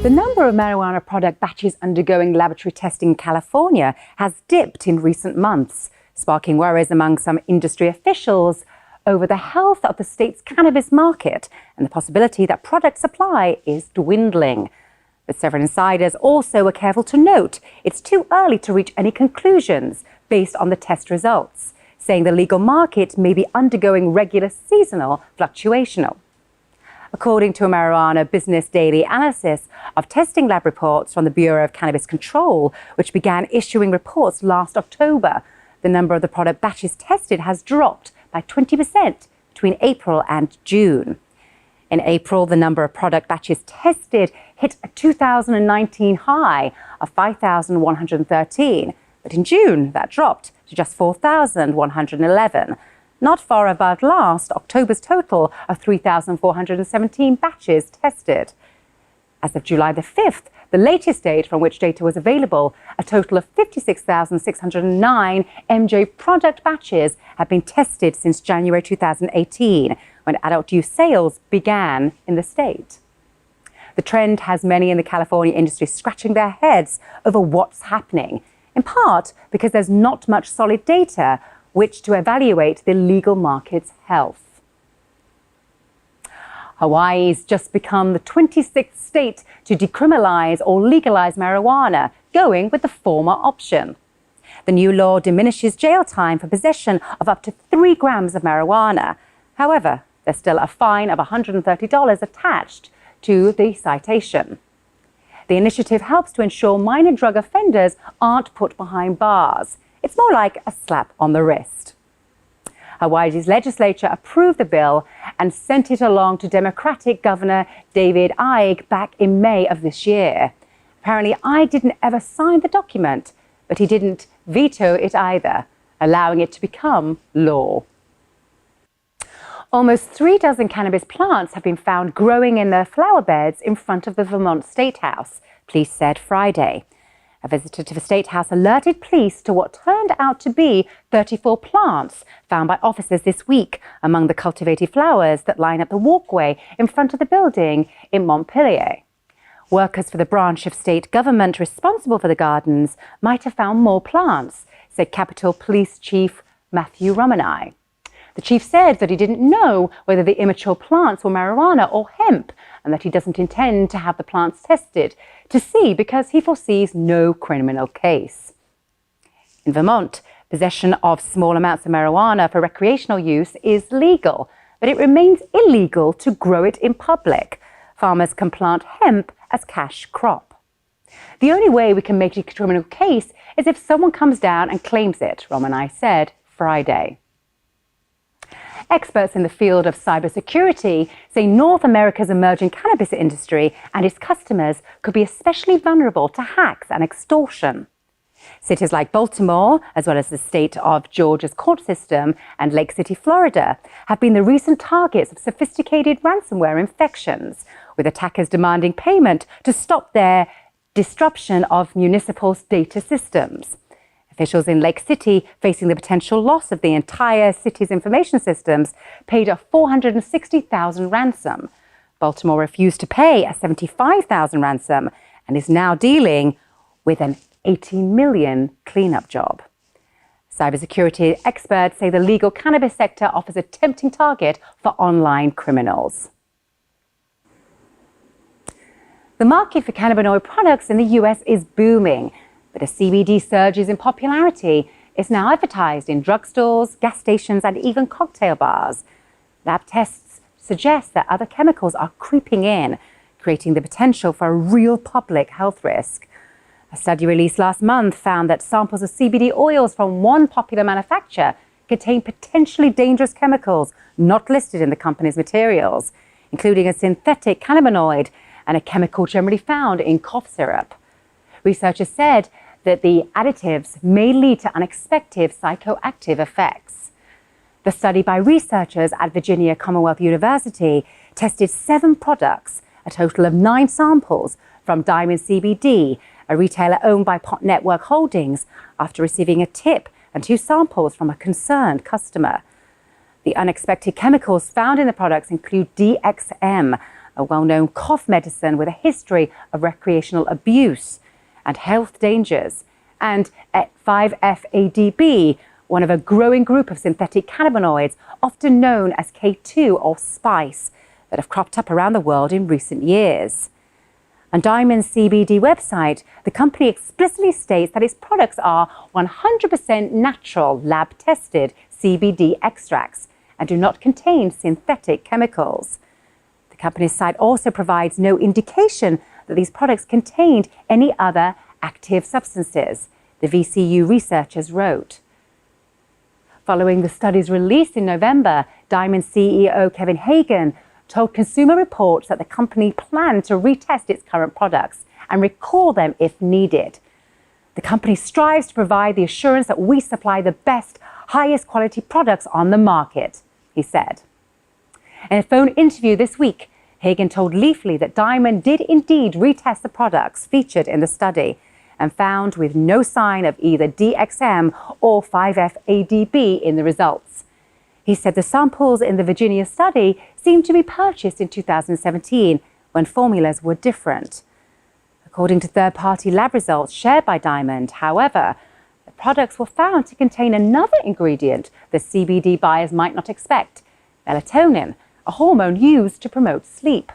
The number of marijuana product batches undergoing laboratory testing in California has dipped in recent months, sparking worries among some industry officials over the health of the state's cannabis market and the possibility that product supply is dwindling. But several insiders also were careful to note it's too early to reach any conclusions based on the test results, saying the legal market may be undergoing regular seasonal fluctuation. According to a Marijuana Business Daily analysis of testing lab reports from the Bureau of Cannabis Control, which began issuing reports last October, the number of the product batches tested has dropped by 20% between April and June. In April, the number of product batches tested hit a 2019 high of 5,113, but in June that dropped to just 4,111. Not far above last October's total of 3,417 batches tested. As of July the 5th, the latest date from which data was available, a total of 56,609 MJ product batches have been tested since January 2018, when adult use sales began in the state. The trend has many in the California industry scratching their heads over what's happening, in part because there's not much solid data which to evaluate the legal market's health. Hawaii's just become the 26th state to decriminalize or legalize marijuana, going with the former option. The new law diminishes jail time for possession of up to 3 grams of marijuana. However, there's still a fine of $130 attached to the citation. The initiative helps to ensure minor drug offenders aren't put behind bars. It's more like a slap on the wrist. Hawaii's legislature approved the bill and sent it along to Democratic Governor David Ige back in May of this year. Apparently, Ige didn't ever sign the document, but he didn't veto it either, allowing it to become law. Almost 3 dozen cannabis plants have been found growing in their flower beds in front of the Vermont Statehouse, police said Friday. A visitor to the State House alerted police to what turned out to be 34 plants found by officers this week among the cultivated flowers that line up the walkway in front of the building in Montpelier. Workers for the branch of state government responsible for the gardens might have found more plants, said Capitol Police Chief Matthew Romani. The chief said that he didn't know whether the immature plants were marijuana or hemp, and that he doesn't intend to have the plants tested to see because he foresees no criminal case. In Vermont, possession of small amounts of marijuana for recreational use is legal, but it remains illegal to grow it in public. Farmers can plant hemp as cash crop. The only way we can make it a criminal case is if someone comes down and claims it, Romani said Friday. Experts in the field of cybersecurity say North America's emerging cannabis industry and its customers could be especially vulnerable to hacks and extortion. Cities like Baltimore, as well as the state of Georgia's court system and Lake City, Florida, have been the recent targets of sophisticated ransomware infections, with attackers demanding payment to stop their disruption of municipal data systems. Officials in Lake City, facing the potential loss of the entire city's information systems, paid a $460,000 ransom. Baltimore refused to pay a $75,000 ransom and is now dealing with an $80 million cleanup job. Cybersecurity experts say the legal cannabis sector offers a tempting target for online criminals. The market for cannabinoid products in the US is booming, but as CBD surges in popularity, it's now advertised in drugstores, gas stations, and even cocktail bars. Lab tests suggest that other chemicals are creeping in, creating the potential for a real public health risk. A study released last month found that samples of CBD oils from one popular manufacturer contain potentially dangerous chemicals not listed in the company's materials, including a synthetic cannabinoid and a chemical generally found in cough syrup. Researchers said that the additives may lead to unexpected psychoactive effects. The study by researchers at Virginia Commonwealth University tested 7 products, a total of 9 samples, from Diamond CBD, a retailer owned by Pot Network Holdings, after receiving a tip, and 2 samples from a concerned customer. The unexpected chemicals found in the products include DXM, a well-known cough medicine with a history of recreational abuse and health dangers, and 5-FADB, one of a growing group of synthetic cannabinoids, often known as K2 or spice, that have cropped up around the world in recent years. On Diamond's CBD website, the company explicitly states that its products are 100% natural, lab-tested CBD extracts and do not contain synthetic chemicals. The company's site also provides no indication that these products contained any other active substances, the VCU researchers wrote. Following the study's release in November, Diamond CEO Kevin Hagan told Consumer Reports that the company planned to retest its current products and recall them if needed. The company strives to provide the assurance that we supply the best, highest quality products on the market, he said. In a phone interview this week, Hagan told Leafly that Diamond did indeed retest the products featured in the study and found with no sign of either DXM or 5-FADB in the results. He said the samples in the Virginia study seemed to be purchased in 2017 when formulas were different. According to third-party lab results shared by Diamond, however, the products were found to contain another ingredient that CBD buyers might not expect, melatonin, a hormone used to promote sleep.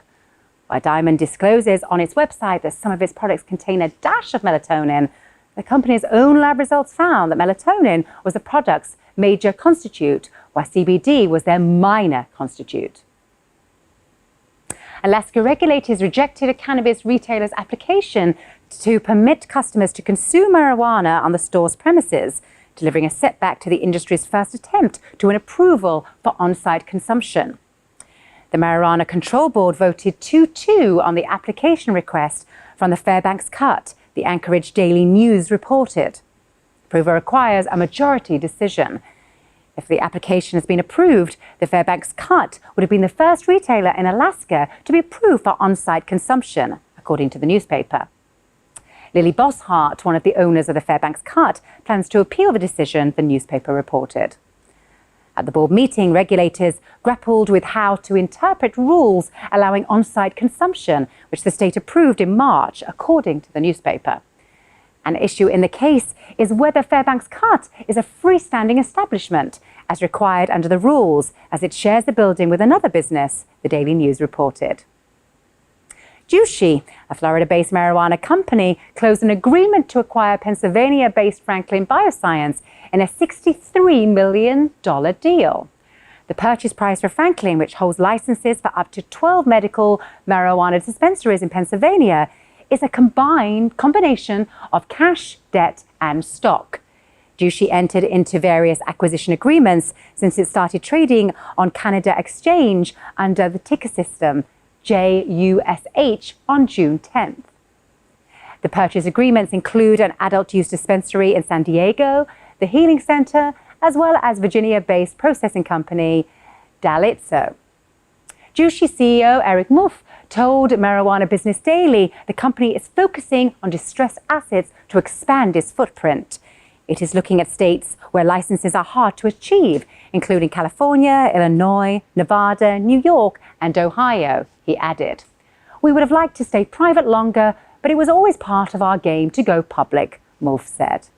While Diamond discloses on its website that some of its products contain a dash of melatonin, the company's own lab results found that melatonin was the product's major constituent, while CBD was their minor constituent. Alaska regulators rejected a cannabis retailer's application to permit customers to consume marijuana on the store's premises, delivering a setback to the industry's first attempt to an approval for on-site consumption. The Marijuana Control Board voted 2-2 on the application request from the Fairbanks cut, the Anchorage Daily News reported. Approval requires a majority decision. If the application has been approved, the Fairbanks cut would have been the first retailer in Alaska to be approved for on-site consumption, according to the newspaper. Lily Bosshart, one of the owners of the Fairbanks cut, plans to appeal the decision, the newspaper reported. At the board meeting, regulators grappled with how to interpret rules allowing on-site consumption, which the state approved in March, according to the newspaper. An issue in the case is whether Fairbanks cut is a freestanding establishment, as required under the rules, as it shares the building with another business, the Daily News reported. Jushi, a Florida-based marijuana company, closed an agreement to acquire Pennsylvania-based Franklin Bioscience in a $63 million deal. The purchase price for Franklin, which holds licenses for up to 12 medical marijuana dispensaries in Pennsylvania, is a combination of cash, debt, and stock. Jushi entered into various acquisition agreements since it started trading on Canada Exchange under the ticker system JUSH on June 10th. The purchase agreements include an adult use dispensary in San Diego, the Healing Center, as well as Virginia-based processing company Dalitzo. Jushi CEO Eric Muff told Marijuana Business Daily the company is focusing on distressed assets to expand its footprint. It is looking at states where licenses are hard to achieve, including California, Illinois, Nevada, New York, and Ohio, he added. We would have liked to stay private longer, but it was always part of our game to go public, Muff said.